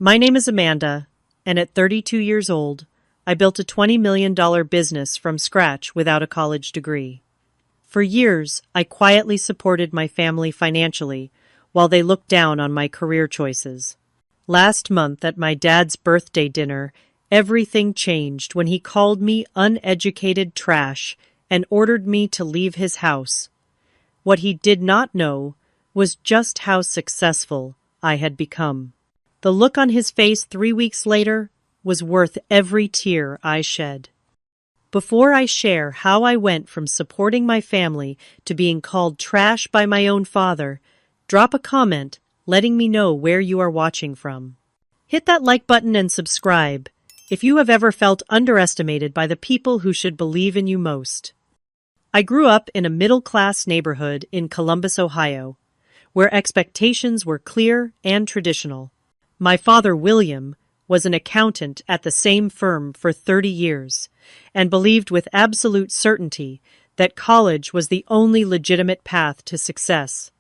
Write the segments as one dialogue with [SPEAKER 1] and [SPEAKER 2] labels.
[SPEAKER 1] My name is Amanda, and at 32 years old, I built a $20 million business from scratch without a college degree. For years, I quietly supported my family financially while they looked down on my career choices. Last month at my dad's birthday dinner, everything changed when he called me uneducated trash and ordered me to leave his house. What he did not know was just how successful I had become. The look on his face 3 weeks later was worth every tear I shed. Before I share how I went from supporting my family to being called trash by my own father, drop a comment letting me know where you are watching from. Hit that like button and subscribe if you have ever felt underestimated by the people who should believe in you most. I grew up in a middle-class neighborhood in Columbus, Ohio, where expectations were clear and traditional. My father, William, was an accountant at the same firm for 30 years and believed with absolute certainty that college was the only legitimate path to success.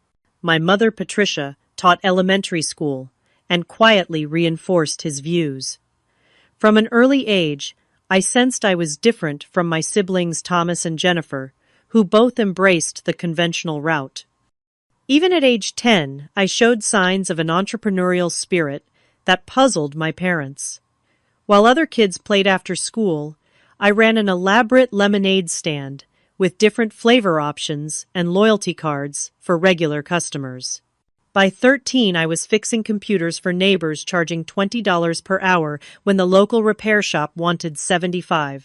[SPEAKER 1] My mother, Patricia, taught elementary school and quietly reinforced his views. From an early age, I sensed I was different from my siblings Thomas and Jennifer, who both embraced the conventional route. Even at age 10, I showed signs of an entrepreneurial spirit that puzzled my parents. While other kids played after school, I ran an elaborate lemonade stand with different flavor options and loyalty cards for regular customers. By 13, I was fixing computers for neighbors charging $20 per hour when the local repair shop wanted $75.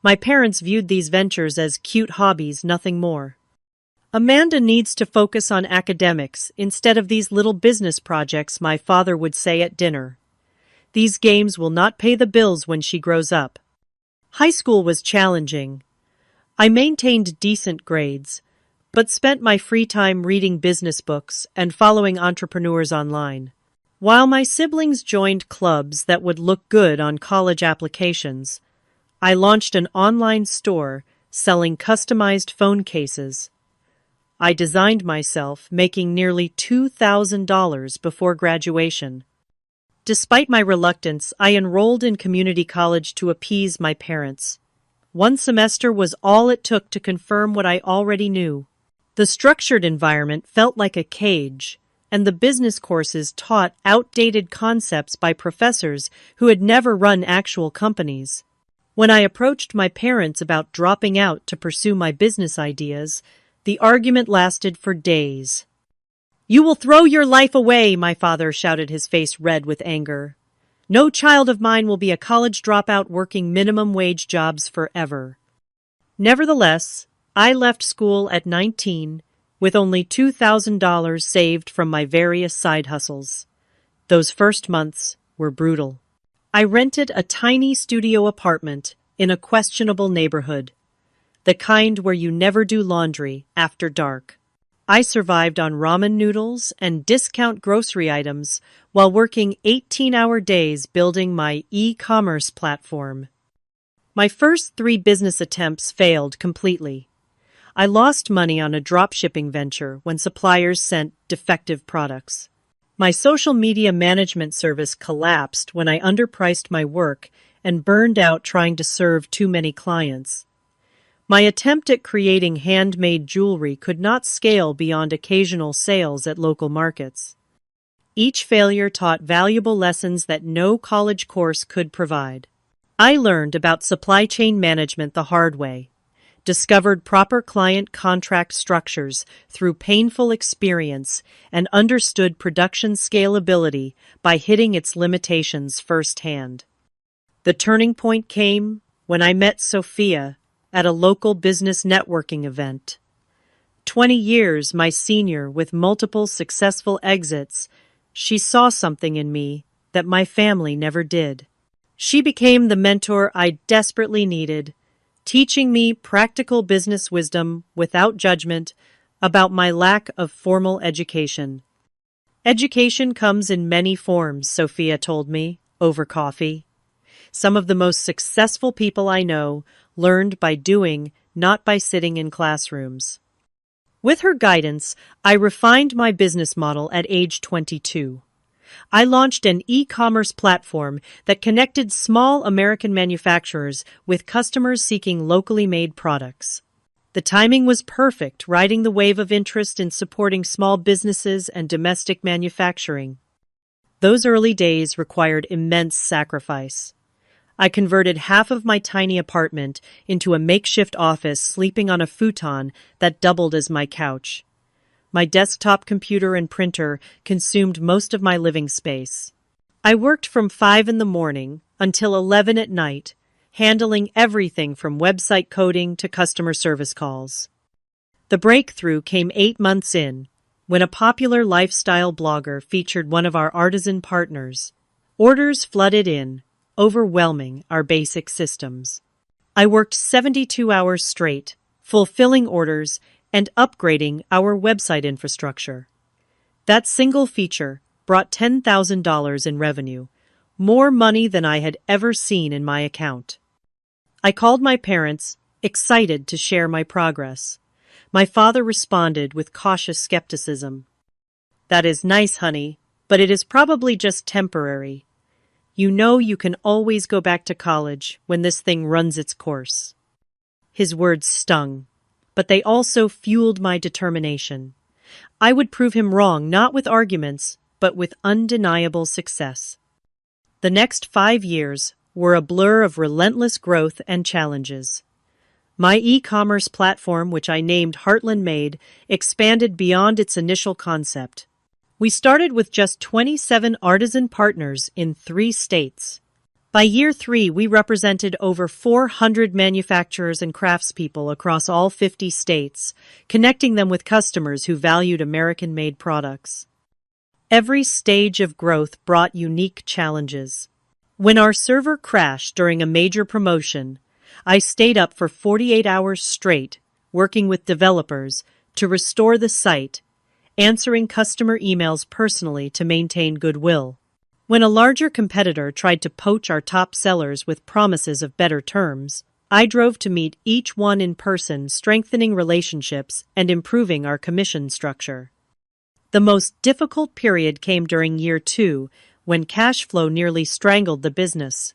[SPEAKER 1] My parents viewed these ventures as cute hobbies, nothing more. Amanda needs to focus on academics instead of these little business projects, my father would say at dinner. These games will not pay the bills when she grows up. High school was challenging. I maintained decent grades, but spent my free time reading business books and following entrepreneurs online. While my siblings joined clubs that would look good on college applications, I launched an online store selling customized phone cases. I designed myself, making nearly $2,000 before graduation. Despite my reluctance, I enrolled in community college to appease my parents. One semester was all it took to confirm what I already knew. The structured environment felt like a cage, and the business courses taught outdated concepts by professors who had never run actual companies. When I approached my parents about dropping out to pursue my business ideas, the argument lasted for days. "You will throw your life away," my father shouted, his face red with anger. "No child of mine will be a college dropout working minimum wage jobs forever." Nevertheless, I left school at 19 with only $2,000 saved from my various side hustles. Those first months were brutal. I rented a tiny studio apartment in a questionable neighborhood, the kind where you never do laundry after dark. I survived on ramen noodles and discount grocery items while working 18-hour days building my e-commerce platform. My first 3 business attempts failed completely. I lost money on a dropshipping venture when suppliers sent defective products. My social media management service collapsed when I underpriced my work and burned out trying to serve too many clients. My attempt at creating handmade jewelry could not scale beyond occasional sales at local markets. Each failure taught valuable lessons that no college course could provide. I learned about supply chain management the hard way, discovered proper client contract structures through painful experience, and understood production scalability by hitting its limitations firsthand. The turning point came when I met Sophia at a local business networking event. 20 years my senior with multiple successful exits, she saw something in me that my family never did. She became the mentor I desperately needed, teaching me practical business wisdom without judgment about my lack of formal education. Education comes in many forms, Sophia told me, over coffee. Some of the most successful people I know learned by doing, not by sitting in classrooms. With her guidance, I refined my business model at age 22. I launched an e-commerce platform that connected small American manufacturers with customers seeking locally made products. The timing was perfect, riding the wave of interest in supporting small businesses and domestic manufacturing. Those early days required immense sacrifice. I converted half of my tiny apartment into a makeshift office, sleeping on a futon that doubled as my couch. My desktop computer and printer consumed most of my living space. I worked from 5 in the morning until 11 at night, handling everything from website coding to customer service calls. The breakthrough came 8 months in, when a popular lifestyle blogger featured one of our artisan partners. Orders flooded in, overwhelming our basic systems. I worked 72 hours straight, fulfilling orders and upgrading our website infrastructure. That single feature brought $10,000 in revenue, more money than I had ever seen in my account. I called my parents, excited to share my progress. My father responded with cautious skepticism. "That is nice, honey, but it is probably just temporary. You know you can always go back to college when this thing runs its course." His words stung, but they also fueled my determination. I would prove him wrong, not with arguments, but with undeniable success. The next 5 years were a blur of relentless growth and challenges. My e-commerce platform, which I named Heartland Made, expanded beyond its initial concept. We started with just 27 artisan partners in 3 states. By year 3, we represented over 400 manufacturers and craftspeople across all 50 states, connecting them with customers who valued American-made products. Every stage of growth brought unique challenges. When our server crashed during a major promotion, I stayed up for 48 hours straight, working with developers to restore the site, answering customer emails personally to maintain goodwill. When a larger competitor tried to poach our top sellers with promises of better terms, I drove to meet each one in person, strengthening relationships and improving our commission structure. The most difficult period came during year 2, when cash flow nearly strangled the business.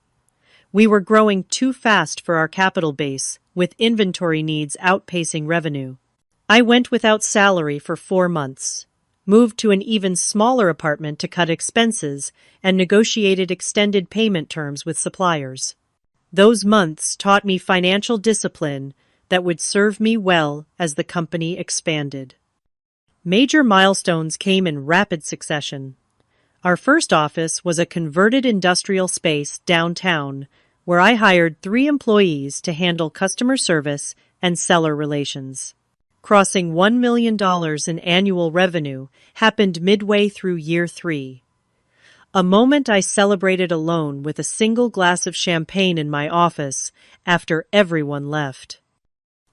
[SPEAKER 1] We were growing too fast for our capital base, with inventory needs outpacing revenue. I went without salary for 4 months, moved to an even smaller apartment to cut expenses, and negotiated extended payment terms with suppliers. Those months taught me financial discipline that would serve me well as the company expanded. Major milestones came in rapid succession. Our first office was a converted industrial space downtown, where I hired 3 employees to handle customer service and seller relations. Crossing $1 million in annual revenue happened midway through year 3. A moment I celebrated alone with a single glass of champagne in my office after everyone left.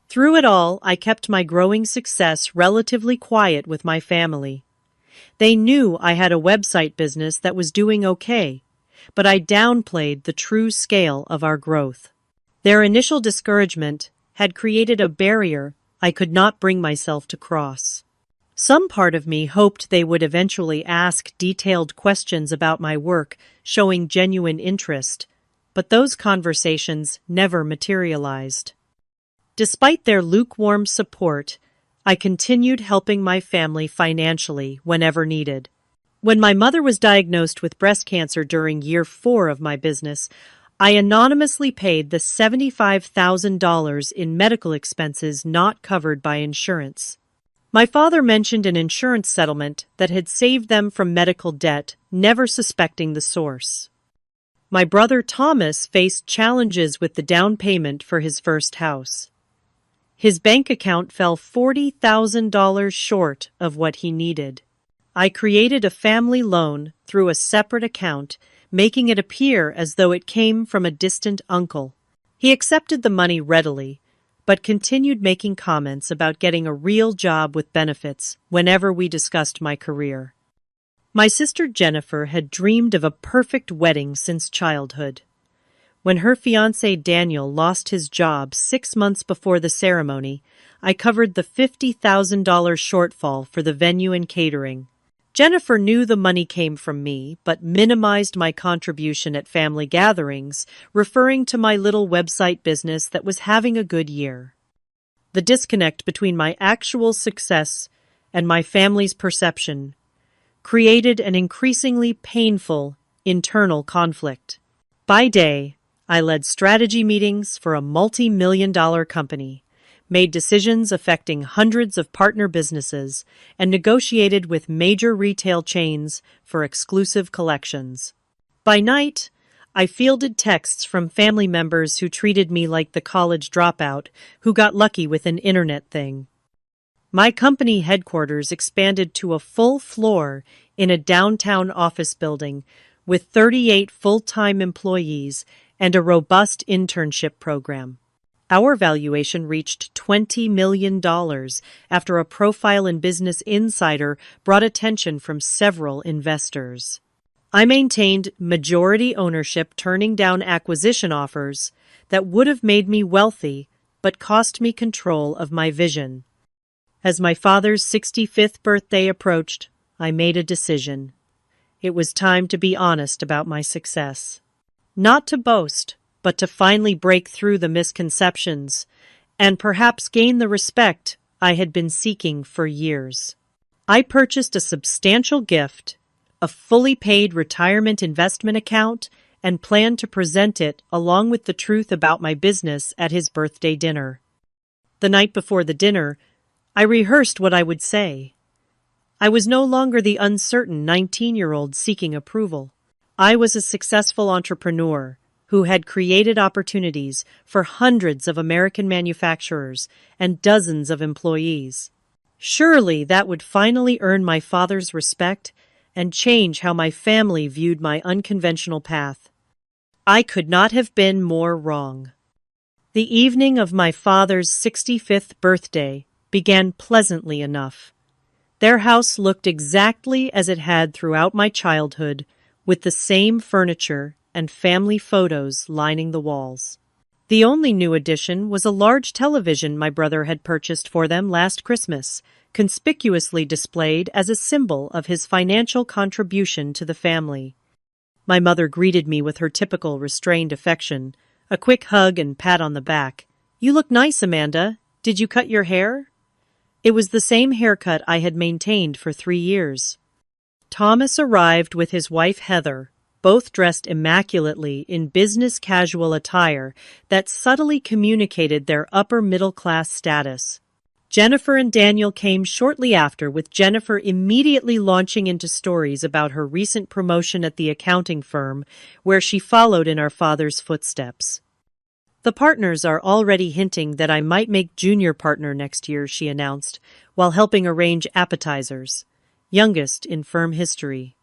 [SPEAKER 1] Through it all, I kept my growing success relatively quiet with my family. They knew I had a website business that was doing okay, but I downplayed the true scale of our growth. Their initial discouragement had created a barrier I could not bring myself to cross. Some part of me hoped they would eventually ask detailed questions about my work, showing genuine interest, but those conversations never materialized. Despite their lukewarm support, I continued helping my family financially whenever needed. When my mother was diagnosed with breast cancer during year 4 of my business, I anonymously paid the $75,000 in medical expenses not covered by insurance. My father mentioned an insurance settlement that had saved them from medical debt, never suspecting the source. My brother Thomas faced challenges with the down payment for his first house. His bank account fell $40,000 short of what he needed. I created a family loan through a separate account, making it appear as though it came from a distant uncle. He accepted the money readily, but continued making comments about getting a real job with benefits whenever we discussed my career. My sister Jennifer had dreamed of a perfect wedding since childhood. When her fiancé Daniel lost his job 6 months before the ceremony, I covered the $50,000 shortfall for the venue and catering. Jennifer knew the money came from me, but minimized my contribution at family gatherings, referring to my little website business that was having a good year. The disconnect between my actual success and my family's perception created an increasingly painful internal conflict. By day, I led strategy meetings for a multi-million-dollar company, made decisions affecting hundreds of partner businesses, and negotiated with major retail chains for exclusive collections. By night, I fielded texts from family members who treated me like the college dropout who got lucky with an internet thing. My company headquarters expanded to a full floor in a downtown office building with 38 full-time employees and a robust internship program. Our valuation reached $20 million after a profile in Business Insider brought attention from several investors. I maintained majority ownership, turning down acquisition offers that would have made me wealthy but cost me control of my vision. As my father's 65th birthday approached, I made a decision. It was time to be honest about my success. Not to boast, but to finally break through the misconceptions and perhaps gain the respect I had been seeking for years. I purchased a substantial gift, a fully paid retirement investment account, and planned to present it along with the truth about my business at his birthday dinner. The night before the dinner, I rehearsed what I would say. I was no longer the uncertain 19-year-old seeking approval. I was a successful entrepreneur who had created opportunities for hundreds of American manufacturers and dozens of employees. Surely that would finally earn my father's respect and change how my family viewed my unconventional path. I could not have been more wrong. The evening of my father's 65th birthday began pleasantly enough. Their house looked exactly as it had throughout my childhood, with the same furniture and family photos lining the walls. The only new addition was a large television my brother had purchased for them last Christmas, conspicuously displayed as a symbol of his financial contribution to the family. My mother greeted me with her typical restrained affection, a quick hug and pat on the back. "You look nice, Amanda. Did you cut your hair?" It was the same haircut I had maintained for 3 years. Thomas arrived with his wife Heather, both dressed immaculately in business casual attire that subtly communicated their upper-middle-class status. Jennifer and Daniel came shortly after, with Jennifer immediately launching into stories about her recent promotion at the accounting firm, where she followed in our father's footsteps. "The partners are already hinting that I might make junior partner next year," she announced, while helping arrange appetizers, youngest in firm history.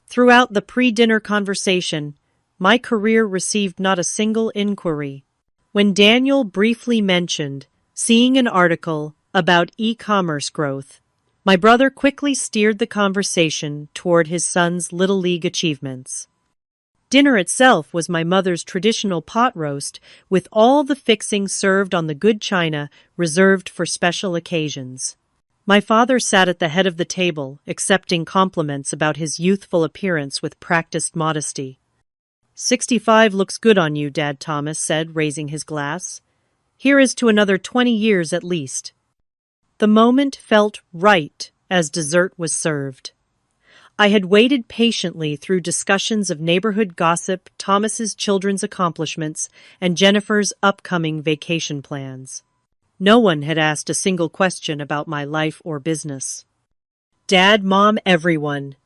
[SPEAKER 1] Throughout the pre-dinner conversation, my career received not a single inquiry. When Daniel briefly mentioned seeing an article about e-commerce growth, my brother quickly steered the conversation toward his son's Little League achievements. Dinner itself was my mother's traditional pot roast, with all the fixings served on the good china reserved for special occasions. My father sat at the head of the table, accepting compliments about his youthful appearance with practiced modesty. 65 looks good on you, Dad," Thomas said, raising his glass. "Here is to another 20 years at least." The moment felt right as dessert was served. I had waited patiently through discussions of neighborhood gossip, Thomas's children's accomplishments, and Jennifer's upcoming vacation plans. No one had asked a single question about my life or business. Dad, Mom, everyone.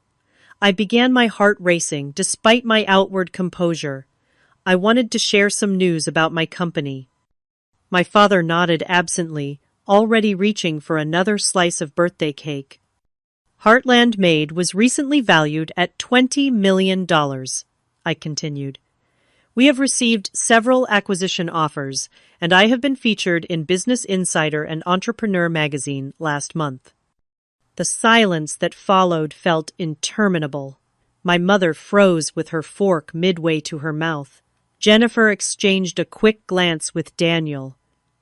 [SPEAKER 1] I began, my heart racing despite my outward composure. I wanted to share some news about my company. My father nodded absently, already reaching for another slice of birthday cake. "Heartland Made was recently valued at $20 million, I continued. "We have received several acquisition offers, and I have been featured in Business Insider and Entrepreneur magazine last month." The silence that followed felt interminable. My mother froze with her fork midway to her mouth. Jennifer exchanged a quick glance with Daniel.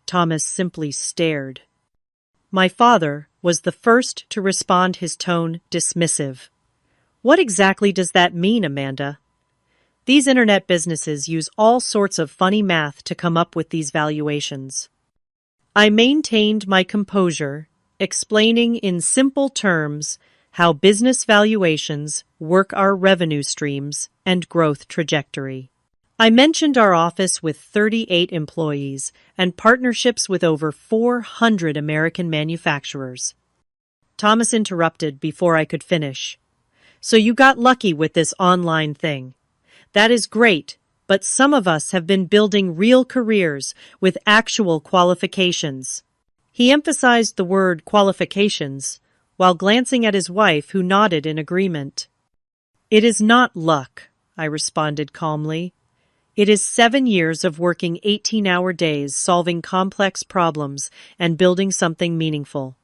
[SPEAKER 1] Thomas simply stared. My father, was the first to respond, his tone dismissive. What exactly does that mean, Amanda? These internet businesses use all sorts of funny math to come up with these valuations. I maintained my composure, explaining in simple terms how business valuations work, our revenue streams and growth trajectory. I mentioned our office with 38 employees and partnerships with over 400 American manufacturers. Thomas interrupted before I could finish. So you got lucky with this online thing. That is great, but some of us have been building real careers with actual qualifications. He emphasized the word qualifications while glancing at his wife, who nodded in agreement. It is not luck, I responded calmly. It is 7 years of working 18-hour days, solving complex problems, and building something meaningful.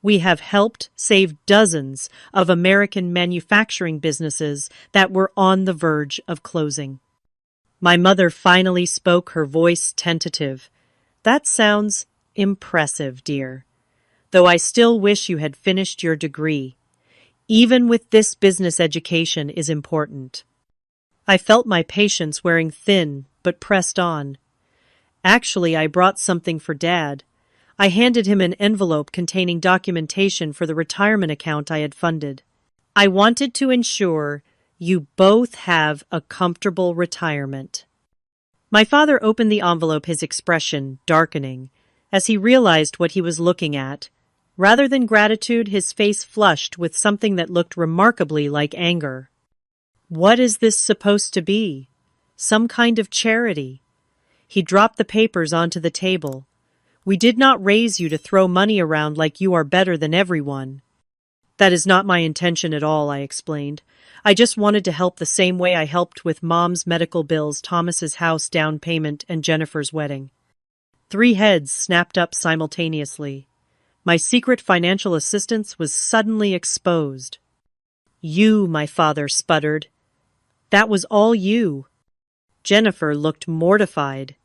[SPEAKER 1] We have helped save dozens of American manufacturing businesses that were on the verge of closing. My mother finally spoke, her voice tentative. That sounds impressive, dear. Though I still wish you had finished your degree. Even with this, business education is important. I felt my patience wearing thin, but pressed on. Actually, I brought something for Dad. I handed him an envelope containing documentation for the retirement account I had funded. I wanted to ensure you both have a comfortable retirement. My father opened the envelope, his expression darkening, as he realized what he was looking at. Rather than gratitude, his face flushed with something that looked remarkably like anger. What is this supposed to be? Some kind of charity? He dropped the papers onto the table. We did not raise you to throw money around like you are better than everyone. That is not my intention at all, I explained. I just wanted to help the same way I helped with Mom's medical bills, Thomas's house down payment, and Jennifer's wedding. 3 heads snapped up simultaneously. My secret financial assistance was suddenly exposed. You, my father sputtered. That was all you. Jennifer looked mortified.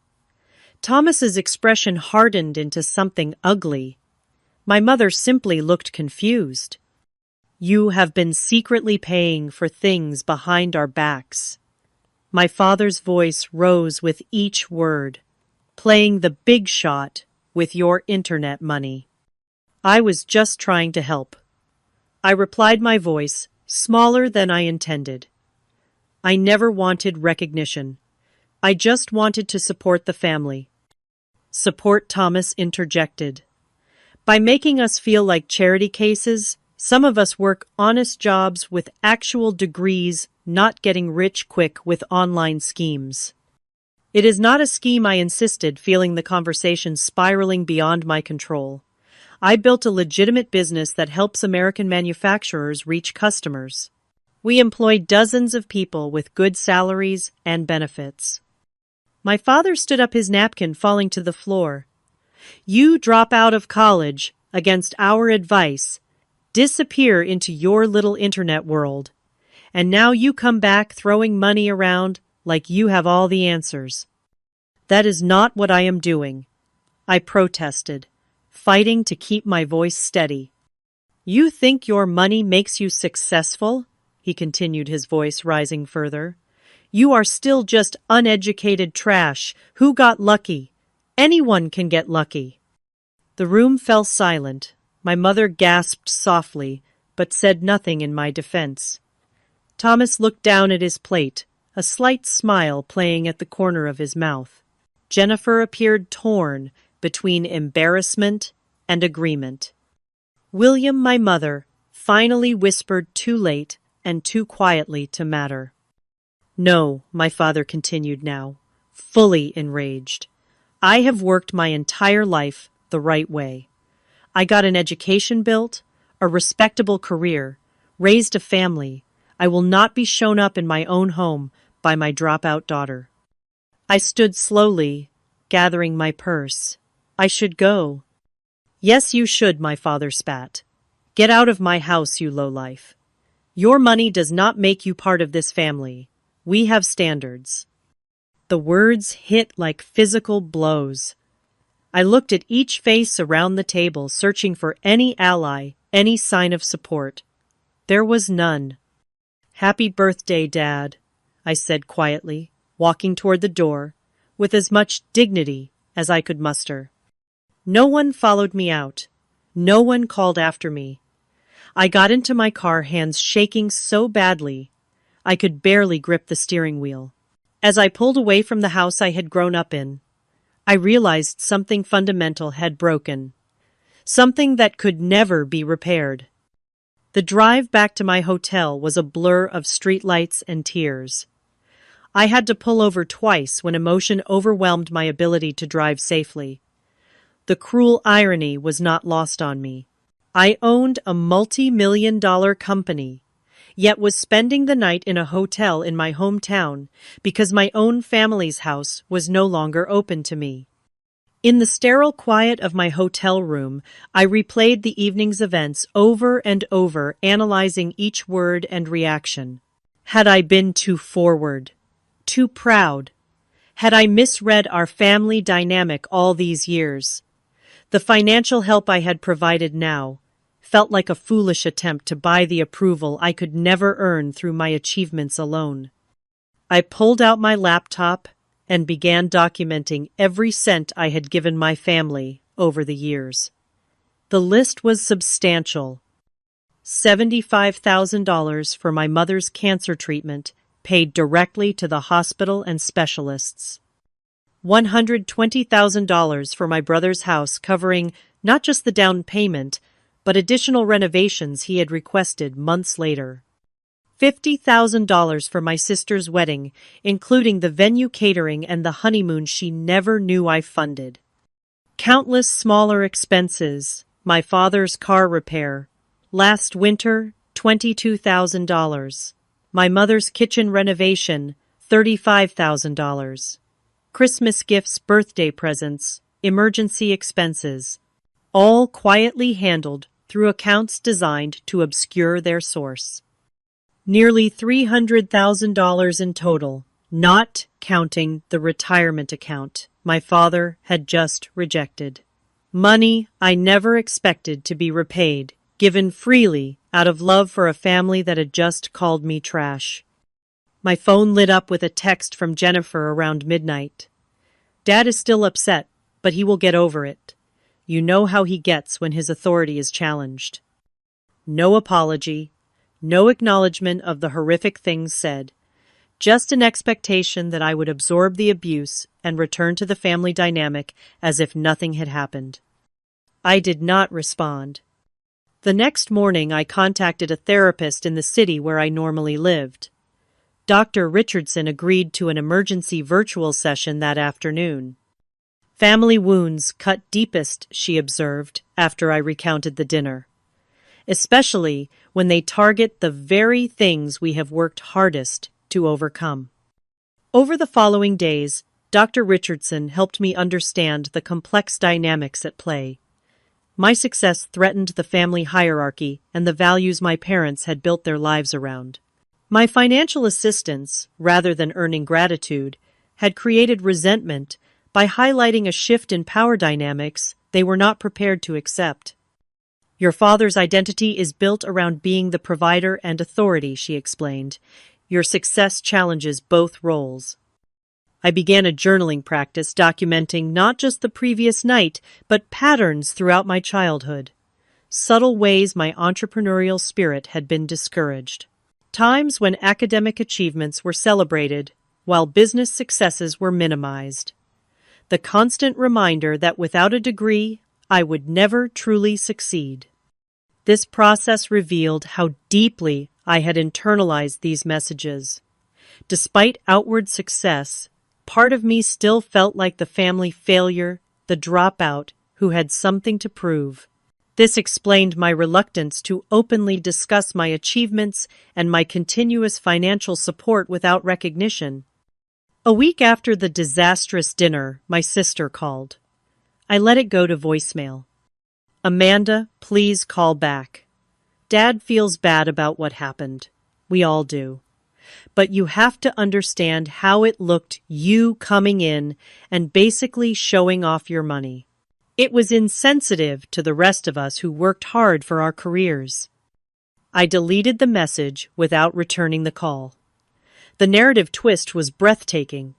[SPEAKER 1] Thomas's expression hardened into something ugly. My mother simply looked confused. You have been secretly paying for things behind our backs. My father's voice rose with each word, playing the big shot with your internet money. I was just trying to help. I replied, my voice smaller than I intended. I never wanted recognition. I just wanted to support the family. Support, Thomas interjected. By making us feel like charity cases, some of us work honest jobs with actual degrees, not getting rich quick with online schemes. It is not a scheme, I insisted, feeling the conversation spiraling beyond my control. I built a legitimate business that helps American manufacturers reach customers. We employ dozens of people with good salaries and benefits. My father stood up, his napkin falling to the floor. You drop out of college against our advice, disappear into your little internet world, and now you come back throwing money around like you have all the answers. That is not what I am doing, I protested, fighting to keep my voice steady. You think your money makes you successful? He continued, his voice rising further. You are still just uneducated trash. Who got lucky? Anyone can get lucky. The room fell silent. My mother gasped softly, but said nothing in my defense. Thomas looked down at his plate, a slight smile playing at the corner of his mouth. Jennifer appeared torn between embarrassment and agreement. William, my mother, finally whispered, too late and too quietly to matter. No, my father continued now, fully enraged. I have worked my entire life the right way. I got an education built, a respectable career, raised a family. I will not be shown up in my own home by my dropout daughter. I stood slowly, gathering my purse. I should go. Yes, you should, my father spat. Get out of my house, you lowlife. Your money does not make you part of this family. We have standards. The words hit like physical blows. I looked at each face around the table, searching for any ally, any sign of support. There was none. "Happy birthday, Dad," I said quietly, walking toward the door, with as much dignity as I could muster. No one followed me out. No one called after me. I got into my car, hands shaking so badly I could barely grip the steering wheel. As I pulled away from the house I had grown up in, I realized something fundamental had broken, something that could never be repaired. The drive back to my hotel was a blur of streetlights and tears. I had to pull over twice when emotion overwhelmed my ability to drive safely. The cruel irony was not lost on me. I owned a multi-million-dollar company, yet was spending the night in a hotel in my hometown because my own family's house was no longer open to me. In the sterile quiet of my hotel room, I replayed the evening's events over and over, analyzing each word and reaction. Had I been too forward? Too proud? Had I misread our family dynamic all these years? The financial help I had provided now felt like a foolish attempt to buy the approval I could never earn through my achievements alone. I pulled out my laptop and began documenting every cent I had given my family over the years. The list was substantial. $75,000 for my mother's cancer treatment, paid directly to the hospital and specialists. $120,000 for my brother's house, covering not just the down payment, but additional renovations he had requested months later. $50,000 for my sister's wedding, including the venue catering and the honeymoon she never knew I funded. Countless smaller expenses, my father's car repair. Last winter, $22,000. My mother's kitchen renovation, $35,000. Christmas gifts, birthday presents, emergency expenses, all quietly handled through accounts designed to obscure their source. Nearly $300,000 in total, not counting the retirement account my father had just rejected. Money I never expected to be repaid, given freely out of love for a family that had just called me trash. My phone lit up with a text from Jennifer around midnight. "Dad is still upset, but he will get over it. You know how he gets when his authority is challenged." No apology, no acknowledgement of the horrific things said, just an expectation that I would absorb the abuse and return to the family dynamic as if nothing had happened. I did not respond. The next morning I contacted a therapist in the city where I normally lived. Dr. Richardson agreed to an emergency virtual session that afternoon. "Family wounds cut deepest," she observed after I recounted the dinner, "especially when they target the very things we have worked hardest to overcome." Over the following days, Dr. Richardson helped me understand the complex dynamics at play. My success threatened the family hierarchy and the values my parents had built their lives around. My financial assistance, rather than earning gratitude, had created resentment by highlighting a shift in power dynamics they were not prepared to accept. "Your father's identity is built around being the provider and authority," she explained. "Your success challenges both roles." I began a journaling practice, documenting not just the previous night, but patterns throughout my childhood. Subtle ways my entrepreneurial spirit had been discouraged. Times when academic achievements were celebrated, while business successes were minimized. The constant reminder that without a degree, I would never truly succeed. This process revealed how deeply I had internalized these messages. Despite outward success, part of me still felt like the family failure, the dropout who had something to prove. This explained my reluctance to openly discuss my achievements and my continuous financial support without recognition. A week after the disastrous dinner, my sister called. I let it go to voicemail. "Amanda, please call back. Dad feels bad about what happened. We all do. But you have to understand how it looked, you coming in and basically showing off your money. It was insensitive to the rest of us who worked hard for our careers. I deleted the message without returning the call. The narrative twist was breathtaking.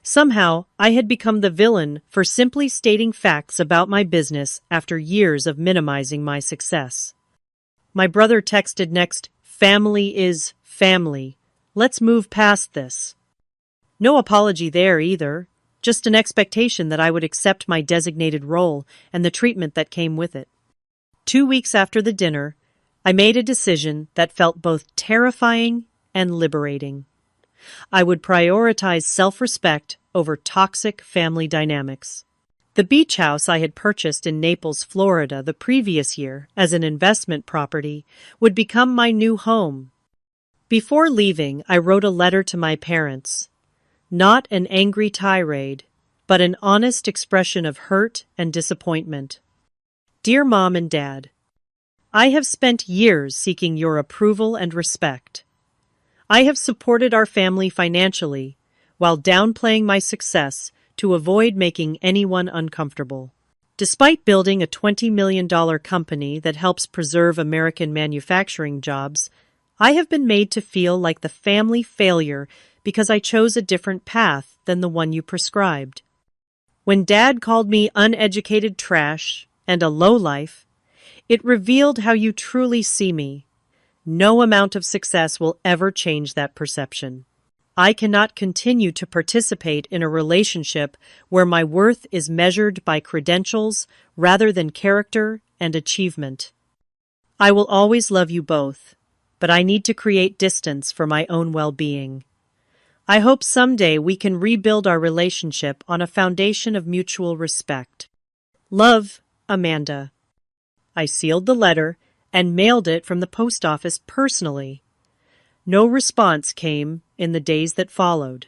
[SPEAKER 1] Somehow, I had become the villain for simply stating facts about my business after years of minimizing my success. My brother texted next, "Family is family. Let's move past this." No apology there either, just an expectation that I would accept my designated role and the treatment that came with it. 2 weeks after the dinner, I made a decision that felt both terrifying and liberating. I would prioritize self-respect over toxic family dynamics. The beach house I had purchased in Naples, Florida, the previous year as an investment property would become my new home. Before leaving, I wrote a letter to my parents. Not an angry tirade, but an honest expression of hurt and disappointment. Dear Mom and Dad, I have spent years seeking your approval and respect. I have supported our family financially while downplaying my success to avoid making anyone uncomfortable. Despite building a $20 million company that helps preserve American manufacturing jobs, I have been made to feel like the family failure because I chose a different path than the one you prescribed. When Dad called me uneducated trash and a lowlife, it revealed how you truly see me. No amount of success will ever change that perception. I cannot continue to participate in a relationship where my worth is measured by credentials rather than character and achievement. I will always love you both, but I need to create distance for my own well-being. I hope someday we can rebuild our relationship on a foundation of mutual respect. Love, Amanda. I sealed the letter and mailed it from the post office personally. No response came in the days that followed.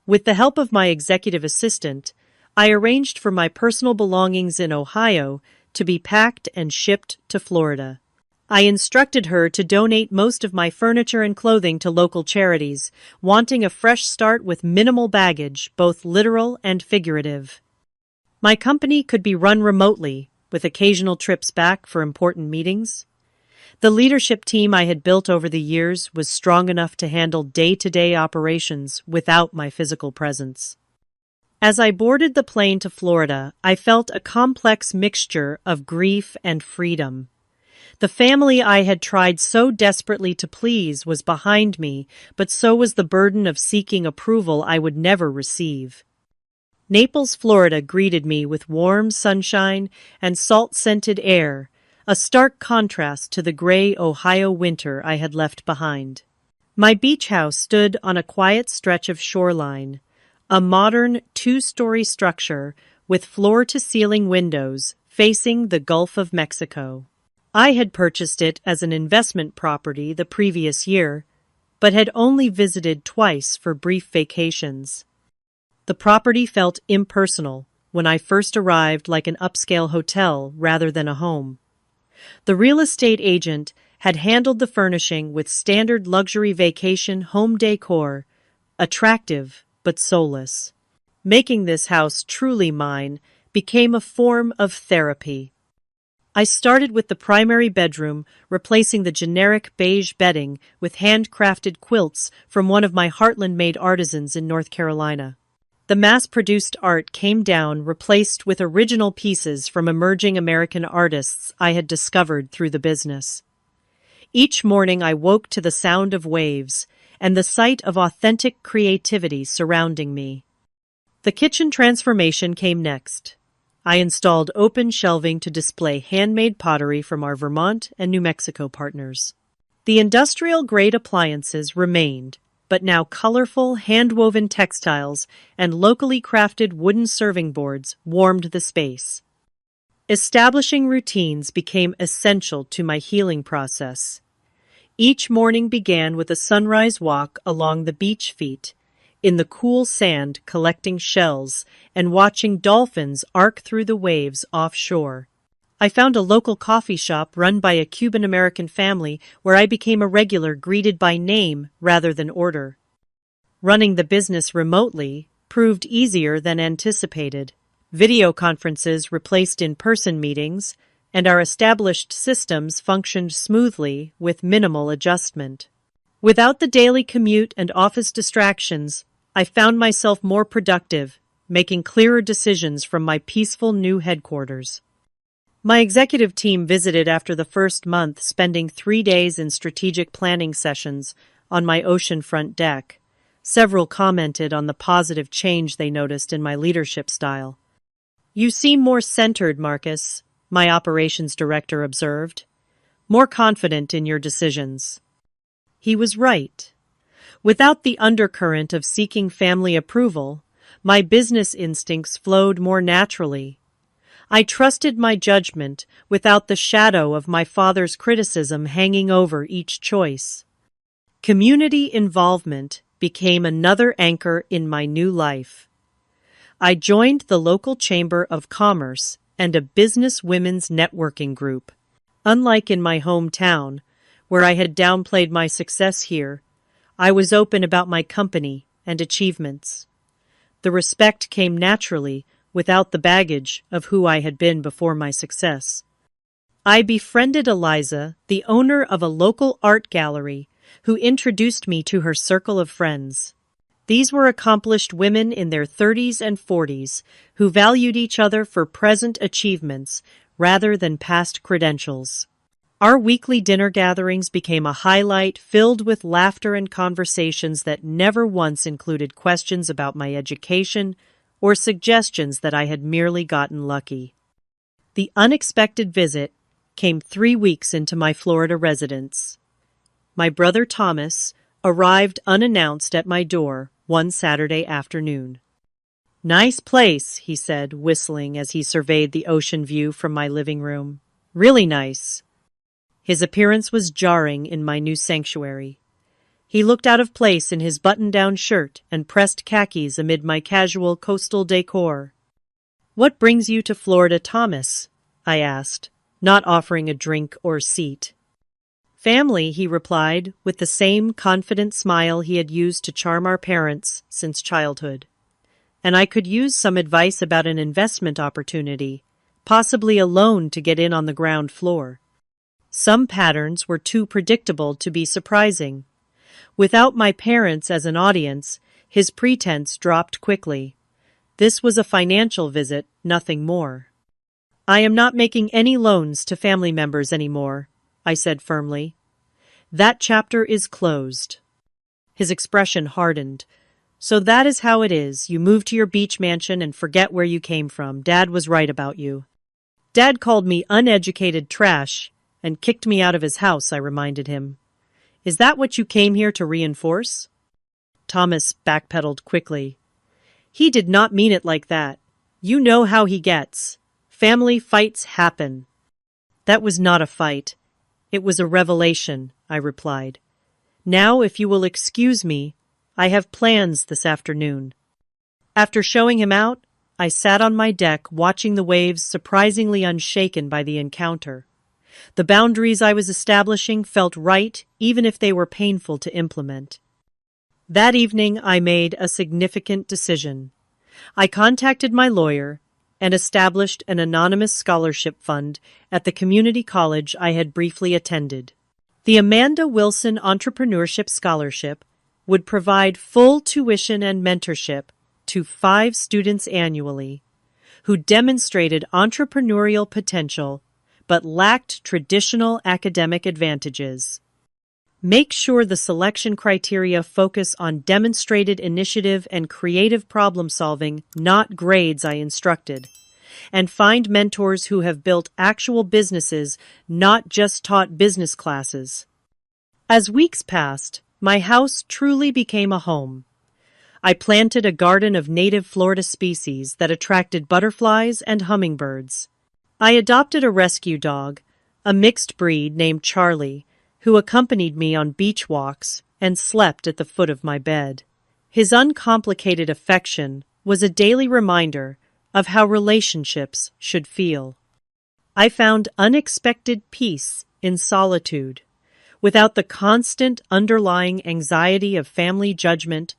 [SPEAKER 1] With the help of my executive assistant, I arranged for my personal belongings in Ohio to be packed and shipped to Florida. I instructed her to donate most of my furniture and clothing to local charities, wanting a fresh start with minimal baggage, both literal and figurative. My company could be run remotely, with occasional trips back for important meetings. The leadership team I had built over the years was strong enough to handle day-to-day operations without my physical presence. As I boarded the plane to Florida, I felt a complex mixture of grief and freedom. The family I had tried so desperately to please was behind me, but so was the burden of seeking approval I would never receive. Naples, Florida greeted me with warm sunshine and salt-scented air, a stark contrast to the gray Ohio winter I had left behind. My beach house stood on a quiet stretch of shoreline, a modern two-story structure with floor-to-ceiling windows facing the Gulf of Mexico. I had purchased it as an investment property the previous year, but had only visited twice for brief vacations. The property felt impersonal when I first arrived, like an upscale hotel rather than a home. The real estate agent had handled the furnishing with standard luxury vacation home decor, attractive but soulless. Making this house truly mine became a form of therapy. I started with the primary bedroom, replacing the generic beige bedding with handcrafted quilts from one of my Heartland-made artisans in North Carolina. The mass-produced art came down, replaced with original pieces from emerging American artists I had discovered through the business. Each morning I woke to the sound of waves and the sight of authentic creativity surrounding me. The kitchen transformation came next. I installed open shelving to display handmade pottery from our Vermont and New Mexico partners. The industrial-grade appliances remained, but now colorful, hand-woven textiles and locally crafted wooden serving boards warmed the space. Establishing routines became essential to my healing process. Each morning began with a sunrise walk along the beach feet, in the cool sand collecting shells and watching dolphins arc through the waves offshore. I found a local coffee shop run by a Cuban-American family where I became a regular, greeted by name rather than order. Running the business remotely proved easier than anticipated. Video conferences replaced in-person meetings, and our established systems functioned smoothly with minimal adjustment. Without the daily commute and office distractions, I found myself more productive, making clearer decisions from my peaceful new headquarters. My executive team visited after the first month, spending 3 days in strategic planning sessions on my oceanfront deck. Several commented on the positive change they noticed in my leadership style. "You seem more centered, Marcus," my operations director observed. "More confident in your decisions." He was right. Without the undercurrent of seeking family approval, my business instincts flowed more naturally. I trusted my judgment without the shadow of my father's criticism hanging over each choice. Community involvement became another anchor in my new life. I joined the local Chamber of Commerce and a business women's networking group. Unlike in my hometown, where I had downplayed my success here, I was open about my company and achievements. The respect came naturally without the baggage of who I had been before my success. I befriended Eliza, the owner of a local art gallery, who introduced me to her circle of friends. These were accomplished women in their 30s and 40s who valued each other for present achievements rather than past credentials. Our weekly dinner gatherings became a highlight filled with laughter and conversations that never once included questions about my education or suggestions that I had merely gotten lucky. The unexpected visit came 3 weeks into my Florida residence. My brother Thomas arrived unannounced at my door one Saturday afternoon. "Nice place," he said, whistling as he surveyed the ocean view from my living room. "Really nice." His appearance was jarring in my new sanctuary. He looked out of place in his button-down shirt and pressed khakis amid my casual coastal decor. "What brings you to Florida, Thomas?" I asked, not offering a drink or seat. "Family," he replied, with the same confident smile he had used to charm our parents since childhood. "And I could use some advice about an investment opportunity, possibly a loan to get in on the ground floor." Some patterns were too predictable to be surprising. Without my parents as an audience, his pretense dropped quickly. This was a financial visit, nothing more. "I am not making any loans to family members anymore," I said firmly. "That chapter is closed." His expression hardened. "So that is how it is. You move to your beach mansion and forget where you came from. Dad was right about you." "Dad called me uneducated trash and kicked me out of his house," I reminded him. "Is that what you came here to reinforce?" Thomas backpedaled quickly. "He did not mean it like that. You know how he gets. Family fights happen." "That was not a fight. It was a revelation," I replied. "Now, if you will excuse me, I have plans this afternoon." After showing him out, I sat on my deck watching the waves surprisingly unshaken by the encounter. The boundaries I was establishing felt right, even if they were painful to implement. That evening, I made a significant decision. I contacted my lawyer and established an anonymous scholarship fund at the community college I had briefly attended. The Amanda Wilson Entrepreneurship Scholarship would provide full tuition and mentorship to 5 students annually who demonstrated entrepreneurial potential but lacked traditional academic advantages. Make sure the selection criteria focus on demonstrated initiative and creative problem solving, not grades, I instructed. And find mentors who have built actual businesses, not just taught business classes. As weeks passed, my house truly became a home. I planted a garden of native Florida species that attracted butterflies and hummingbirds. I adopted a rescue dog, a mixed breed named Charlie, who accompanied me on beach walks and slept at the foot of my bed. His uncomplicated affection was a daily reminder of how relationships should feel. I found unexpected peace in solitude. Without the constant underlying anxiety of family judgment,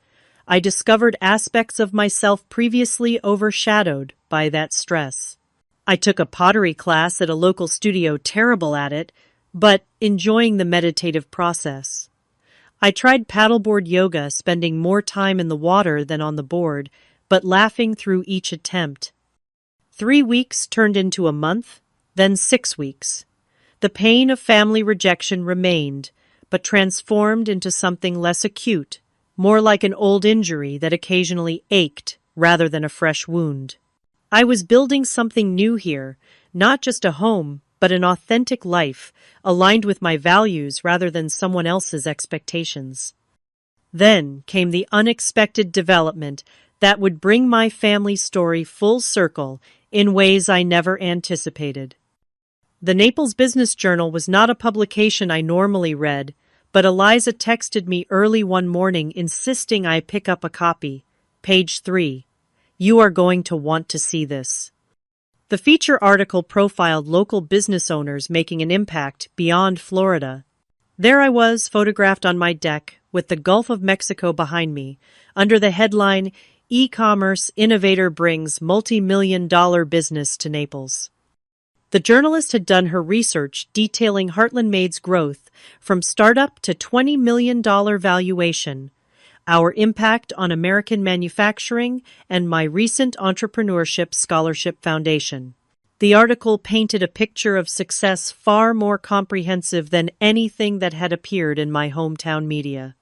[SPEAKER 1] I discovered aspects of myself previously overshadowed by that stress. I took a pottery class at a local studio, terrible at it, but enjoying the meditative process. I tried paddleboard yoga, spending more time in the water than on the board, but laughing through each attempt. 3 weeks turned into a month, then 6 weeks. The pain of family rejection remained, but transformed into something less acute, more like an old injury that occasionally ached rather than a fresh wound. I was building something new here, not just a home, but an authentic life, aligned with my values rather than someone else's expectations. Then came the unexpected development that would bring my family story full circle in ways I never anticipated. The Naples Business Journal was not a publication I normally read, but Eliza texted me early one morning insisting I pick up a copy. Page 3. You are going to want to see this. The feature article profiled local business owners making an impact beyond Florida. There I was, photographed on my deck, with the Gulf of Mexico behind me, under the headline, E-commerce innovator brings multi-million-dollar business to Naples. The journalist had done her research detailing Heartland Made's growth from startup to $20 million valuation, our impact on American manufacturing, and my recent entrepreneurship scholarship foundation. The article painted a picture of success far more comprehensive than anything that had appeared in my hometown media.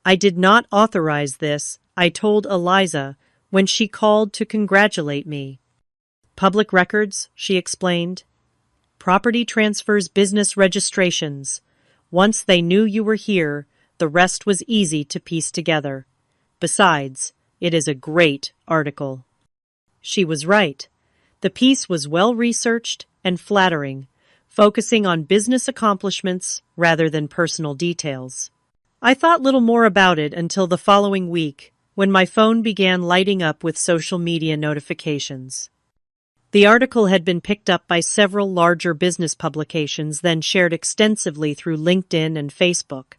[SPEAKER 1] I did not authorize this, I told Eliza when she called to congratulate me. Public records, she explained. Property transfers, business registrations. Once they knew you were here, the rest was easy to piece together. Besides, it is a great article. She was right. The piece was well-researched and flattering, focusing on business accomplishments rather than personal details. I thought little more about it until the following week, when my phone began lighting up with social media notifications. The article had been picked up by several larger business publications, then shared extensively through LinkedIn and Facebook.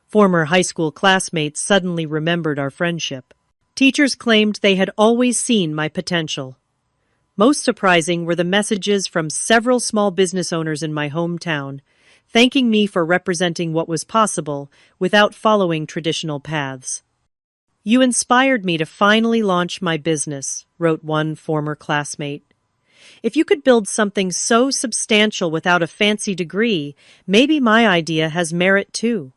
[SPEAKER 1] Former high school classmates suddenly remembered our friendship. Teachers claimed they had always seen my potential. Most surprising were the messages from several small business owners in my hometown, thanking me for representing what was possible without following traditional paths. You inspired me to finally launch my business, wrote one former classmate. If you could build something so substantial without a fancy degree, maybe my idea has merit too.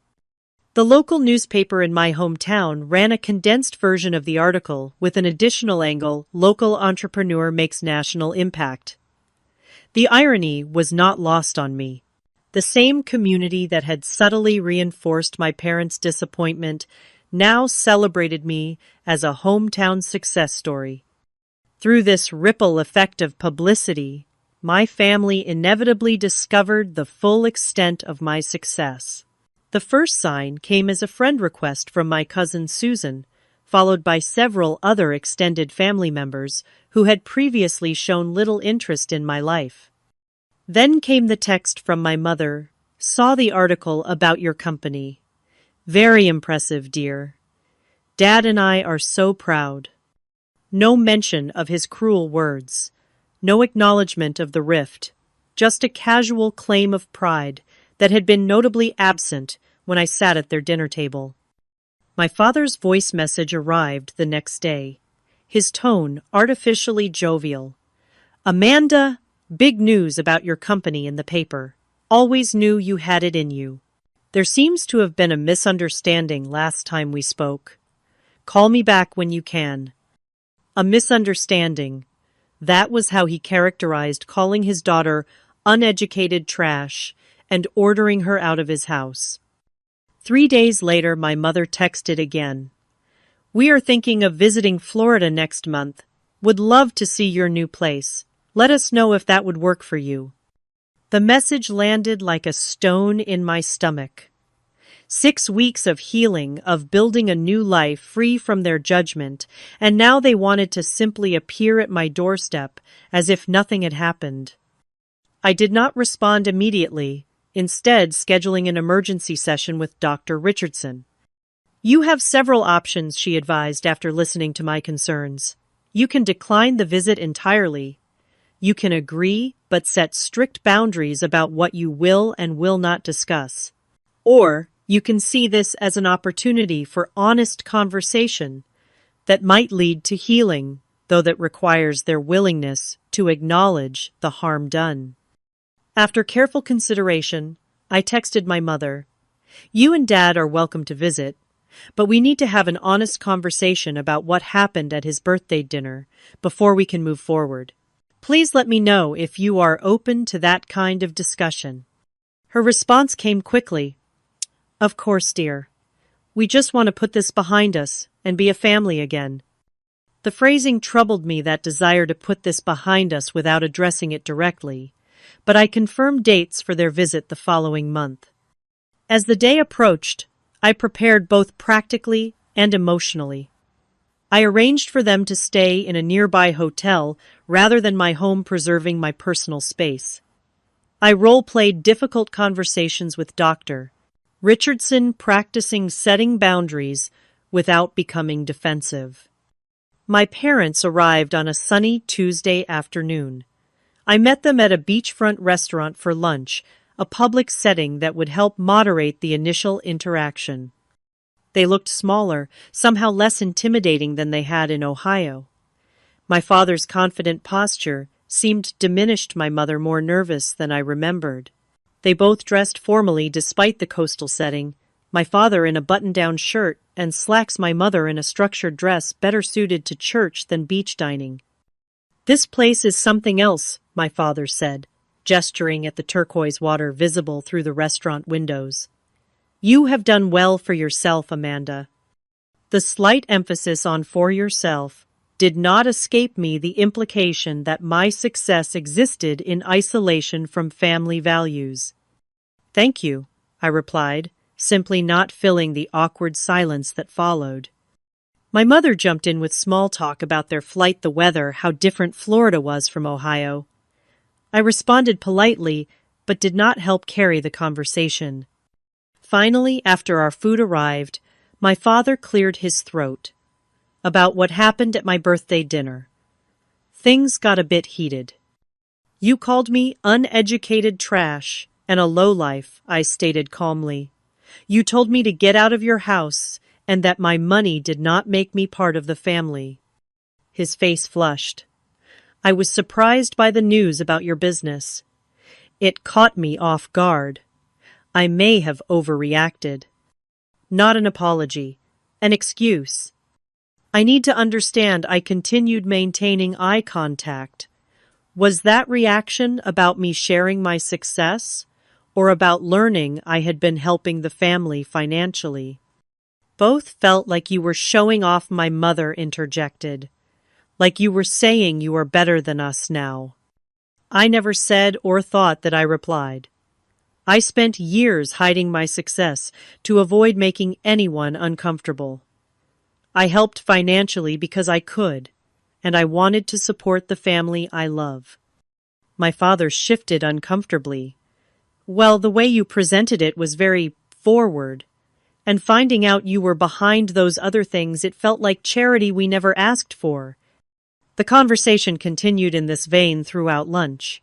[SPEAKER 1] The local newspaper in my hometown ran a condensed version of the article with an additional angle, Local Entrepreneur Makes National Impact. The irony was not lost on me. The same community that had subtly reinforced my parents' disappointment now celebrated me as a hometown success story. Through this ripple effect of publicity, my family inevitably discovered the full extent of my success. The first sign came as a friend request from my cousin Susan, followed by several other extended family members who had previously shown little interest in my life. Then came the text from my mother, "Saw the article about your company. Very impressive, dear. Dad and I are so proud." No mention of his cruel words, no acknowledgement of the rift, just a casual claim of pride that had been notably absent when I sat at their dinner table. My father's voice message arrived the next day, his tone artificially jovial. "Amanda, big news about your company in the paper. Always knew you had it in you. There seems to have been a misunderstanding last time we spoke. Call me back when you can." A misunderstanding. That was how he characterized calling his daughter uneducated trash and ordering her out of his house. 3 days later, my mother texted again. "We are thinking of visiting Florida next month. Would love to see your new place. Let us know if that would work for you." The message landed like a stone in my stomach. 6 weeks of healing, of building a new life free from their judgment, and now they wanted to simply appear at my doorstep as if nothing had happened. I did not respond immediately, instead scheduling an emergency session with Dr. Richardson. "You have several options," she advised after listening to my concerns. You can decline the visit entirely. You can agree but set strict boundaries about what you will and will not discuss. Or you can see this as an opportunity for honest conversation that might lead to healing, though that requires their willingness to acknowledge the harm done. After careful consideration, I texted my mother, "You and Dad are welcome to visit, but we need to have an honest conversation about what happened at his birthday dinner before we can move forward. Please let me know if you are open to that kind of discussion." Her response came quickly. "Of course, dear. We just want to put this behind us and be a family again." The phrasing troubled me, that desire to put this behind us without addressing it directly, but I confirmed dates for their visit the following month. As the day approached, I prepared both practically and emotionally. I arranged for them to stay in a nearby hotel rather than my home, preserving my personal space. I role-played difficult conversations with Dr. Richardson, practicing setting boundaries without becoming defensive. My parents arrived on a sunny Tuesday afternoon. I met them at a beachfront restaurant for lunch, a public setting that would help moderate the initial interaction. They looked smaller, somehow less intimidating than they had in Ohio. My father's confident posture seemed diminished, my mother more nervous than I remembered. They both dressed formally despite the coastal setting, my father in a button-down shirt and slacks, my mother in a structured dress better suited to church than beach dining. "This place is something else," my father said, gesturing at the turquoise water visible through the restaurant windows. "You have done well for yourself, Amanda." The slight emphasis on "for yourself" did not escape me the implication that my success existed in isolation from family values. "Thank you," I replied, simply not filling the awkward silence that followed. My mother jumped in with small talk about their flight, the weather, how different Florida was from Ohio. I responded politely, but did not help carry the conversation. Finally, after our food arrived, my father cleared his throat. About what happened at my birthday dinner. Things got a bit heated. "You called me uneducated trash and a lowlife," I stated calmly. "You told me to get out of your house and that my money did not make me part of the family." His face flushed. "I was surprised by the news about your business. It caught me off guard. I may have overreacted." Not an apology, an excuse. "I need to understand," I continued, maintaining eye contact. "Was that reaction about me sharing my success, or about learning I had been helping the family financially?" "Both felt like you were showing off," my mother interjected. "Like you were saying you are better than us now." I never said or thought that, I replied. I spent years hiding my success to avoid making anyone uncomfortable. I helped financially because I could, and I wanted to support the family I love. My father shifted uncomfortably. "Well, the way you presented it was very forward. And finding out you were behind those other things, it felt like charity we never asked for." The conversation continued in this vein throughout lunch.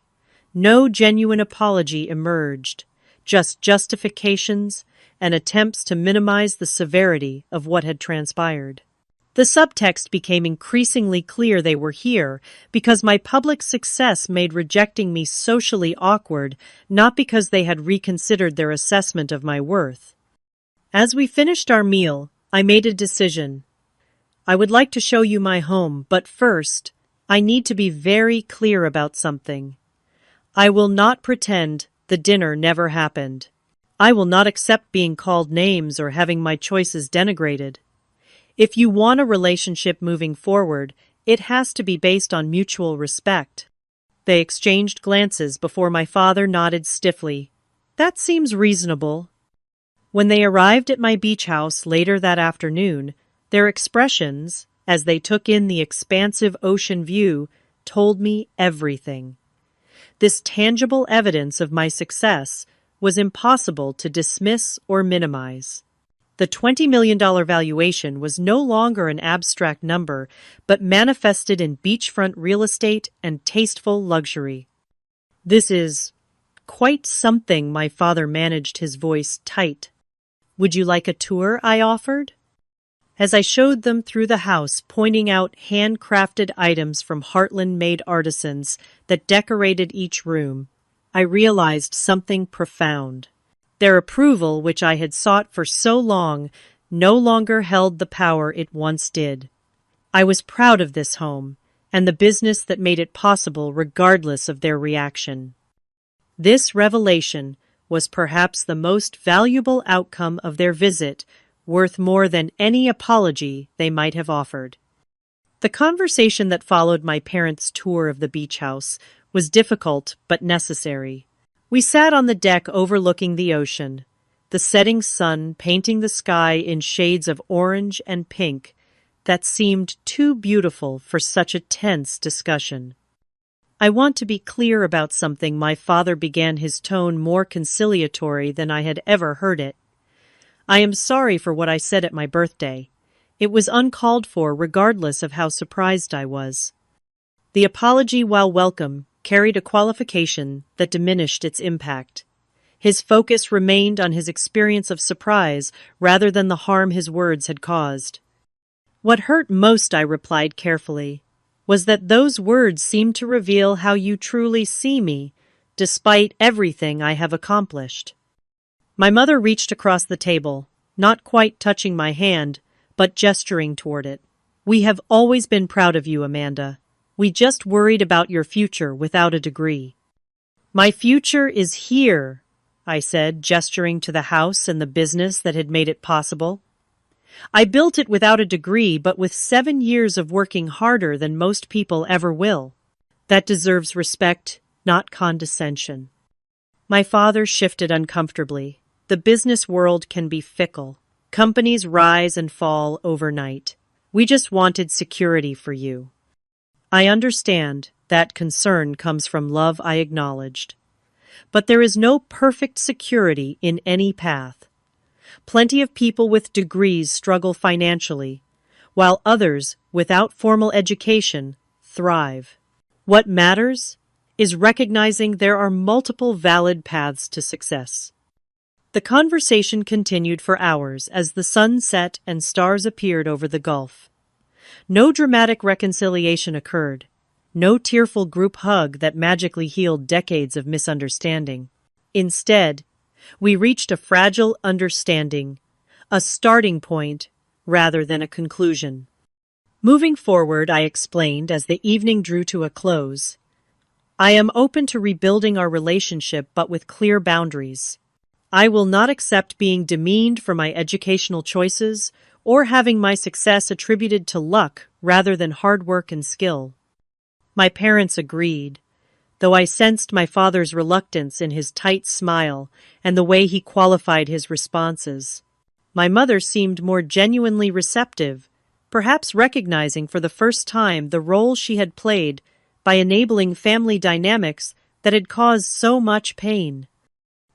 [SPEAKER 1] No genuine apology emerged, just justifications and attempts to minimize the severity of what had transpired. The subtext became increasingly clear: they were here because my public success made rejecting me socially awkward, not because they had reconsidered their assessment of my worth. As we finished our meal, I made a decision. "I would like to show you my home, but first, I need to be very clear about something. I will not pretend the dinner never happened. I will not accept being called names or having my choices denigrated. If you want a relationship moving forward, it has to be based on mutual respect." They exchanged glances before my father nodded stiffly. "That seems reasonable." When they arrived at my beach house later that afternoon, their expressions, as they took in the expansive ocean view, told me everything. This tangible evidence of my success was impossible to dismiss or minimize. The $20 million valuation was no longer an abstract number, but manifested in beachfront real estate and tasteful luxury. "This is quite something," my father managed, his voice tight. "Would you like a tour?" I offered. As I showed them through the house, pointing out handcrafted items from Heartland-made artisans that decorated each room, I realized something profound. Their approval, which I had sought for so long, no longer held the power it once did. I was proud of this home, and the business that made it possible regardless of their reaction. This revelation was perhaps the most valuable outcome of their visit, worth more than any apology they might have offered. The conversation that followed my parents' tour of the beach house was difficult but necessary. We sat on the deck overlooking the ocean, the setting sun painting the sky in shades of orange and pink that seemed too beautiful for such a tense discussion. "I want to be clear about something," my father began, his tone more conciliatory than I had ever heard it. "I am sorry for what I said at my birthday. It was uncalled for, regardless of how surprised I was." The apology, while welcome, carried a qualification that diminished its impact. His focus remained on his experience of surprise rather than the harm his words had caused. "What hurt most," I replied carefully, "was that those words seemed to reveal how you truly see me, despite everything I have accomplished." My mother reached across the table, not quite touching my hand, but gesturing toward it. "We have always been proud of you, Amanda. We just worried about your future without a degree." "My future is here," I said, gesturing to the house and the business that had made it possible. "I built it without a degree, but with 7 years of working harder than most people ever will. That deserves respect, not condescension." My father shifted uncomfortably. The business world can be fickle. Companies rise and fall overnight. "We just wanted security for you." "I understand. That concern comes from love," I acknowledged. "But there is no perfect security in any path. Plenty of people with degrees struggle financially, while others, without formal education, thrive. What matters is recognizing there are multiple valid paths to success." The conversation continued for hours as the sun set and stars appeared over the gulf. No dramatic reconciliation occurred, no tearful group hug that magically healed decades of misunderstanding. Instead, we reached a fragile understanding, a starting point rather than a conclusion. "Moving forward," I explained as the evening drew to a close, "I am open to rebuilding our relationship, but with clear boundaries. I will not accept being demeaned for my educational choices or having my success attributed to luck rather than hard work and skill." My parents agreed, though I sensed my father's reluctance in his tight smile and the way he qualified his responses. My mother seemed more genuinely receptive, perhaps recognizing for the first time the role she had played by enabling family dynamics that had caused so much pain.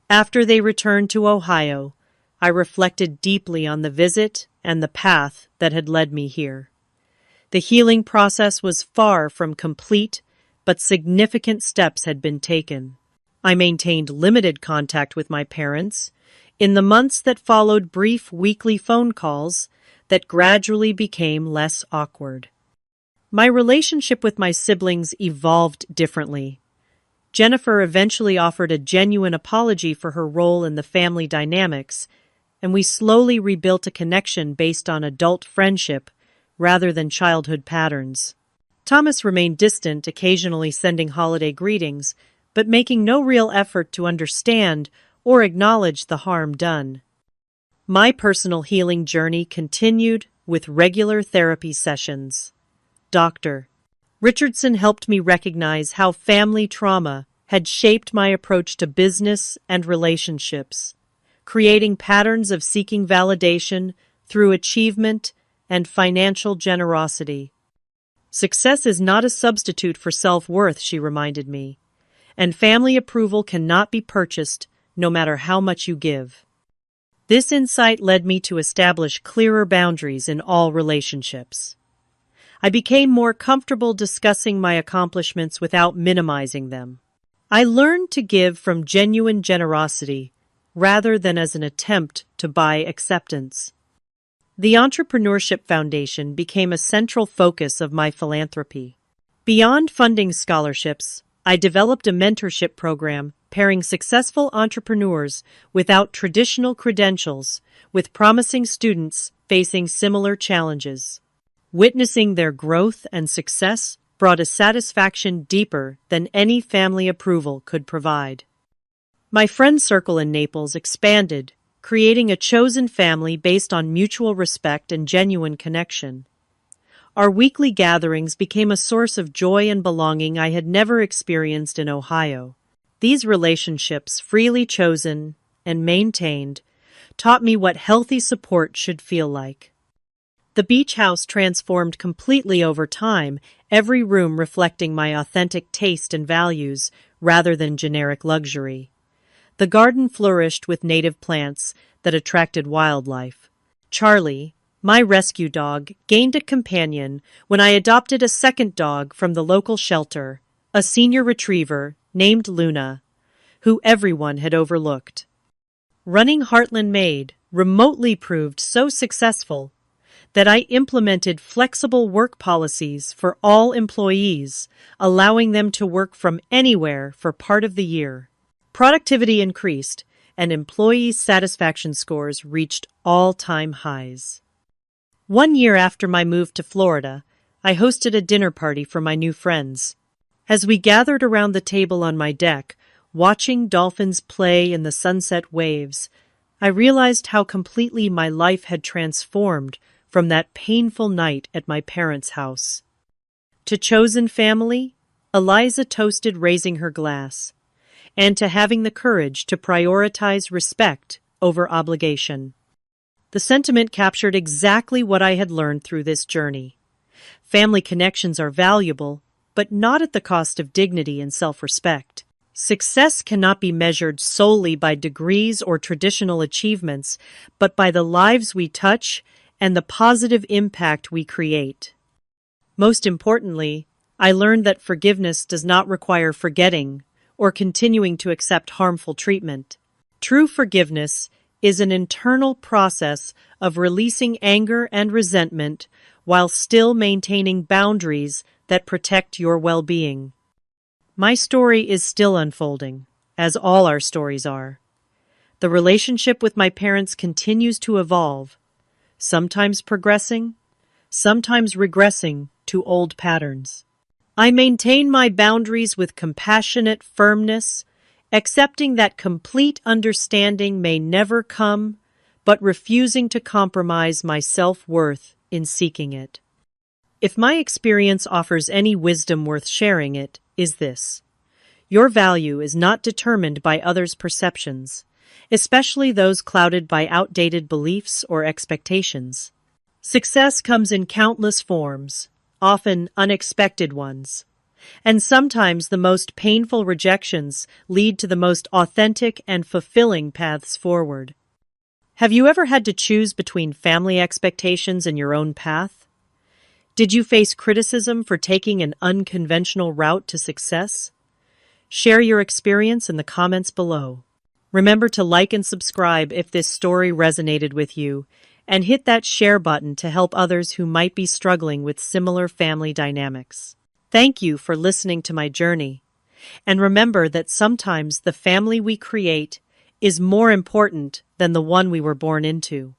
[SPEAKER 1] After they returned to Ohio, I reflected deeply on the visit and the path that had led me here. The healing process was far from complete, but significant steps had been taken. I maintained limited contact with my parents. In the months that followed, brief weekly phone calls that gradually became less awkward. My relationship with my siblings evolved differently. Jennifer eventually offered a genuine apology for her role in the family dynamics, and we slowly rebuilt a connection based on adult friendship rather than childhood patterns. Thomas remained distant, occasionally sending holiday greetings, but making no real effort to understand or acknowledge the harm done. My personal healing journey continued with regular therapy sessions. Dr. Richardson helped me recognize how family trauma had shaped my approach to business and relationships, creating patterns of seeking validation through achievement and financial generosity. "Success is not a substitute for self-worth," she reminded me, "and family approval cannot be purchased no matter how much you give." This insight led me to establish clearer boundaries in all relationships. I became more comfortable discussing my accomplishments without minimizing them. I learned to give from genuine generosity rather than as an attempt to buy acceptance. The Entrepreneurship Foundation became a central focus of my philanthropy. Beyond funding scholarships, I developed a mentorship program pairing successful entrepreneurs without traditional credentials with promising students facing similar challenges. Witnessing their growth and success brought a satisfaction deeper than any family approval could provide. My friend circle in Naples expanded, creating a chosen family based on mutual respect and genuine connection. Our weekly gatherings became a source of joy and belonging I had never experienced in Ohio. These relationships, freely chosen and maintained, taught me what healthy support should feel like. The beach house transformed completely over time, every room reflecting my authentic taste and values rather than generic luxury. The garden flourished with native plants that attracted wildlife. Charlie, my rescue dog, gained a companion when I adopted a second dog from the local shelter, a senior retriever named Luna, who everyone had overlooked. Running Heartland Maid remotely proved so successful that I implemented flexible work policies for all employees, allowing them to work from anywhere for part of the year. Productivity increased, and employee satisfaction scores reached all-time highs. 1 year after my move to Florida, I hosted a dinner party for my new friends. As we gathered around the table on my deck, watching dolphins play in the sunset waves, I realized how completely my life had transformed from that painful night at my parents' house. To chosen family, Eliza toasted raising her glass, and to having the courage to prioritize respect over obligation. The sentiment captured exactly what I had learned through this journey. Family connections are valuable, but not at the cost of dignity and self-respect. Success cannot be measured solely by degrees or traditional achievements, but by the lives we touch and the positive impact we create. Most importantly, I learned that forgiveness does not require forgetting or continuing to accept harmful treatment. True forgiveness is an internal process of releasing anger and resentment while still maintaining boundaries that protect your well-being. My story is still unfolding, as all our stories are. The relationship with my parents continues to evolve, sometimes progressing, sometimes regressing to old patterns. I maintain my boundaries with compassionate firmness, accepting that complete understanding may never come, but refusing to compromise my self-worth in seeking it. If my experience offers any wisdom worth sharing, it is this: your value is not determined by others' perceptions, especially those clouded by outdated beliefs or expectations. Success comes in countless forms, often unexpected ones, and sometimes the most painful rejections lead to the most authentic and fulfilling paths forward. Have you ever had to choose between family expectations and your own path? Did you face criticism for taking an unconventional route to success? Share your experience in the comments below. Remember to like and subscribe if this story resonated with you, and hit that share button to help others who might be struggling with similar family dynamics. Thank you for listening to my journey. And remember that sometimes the family we create is more important than the one we were born into.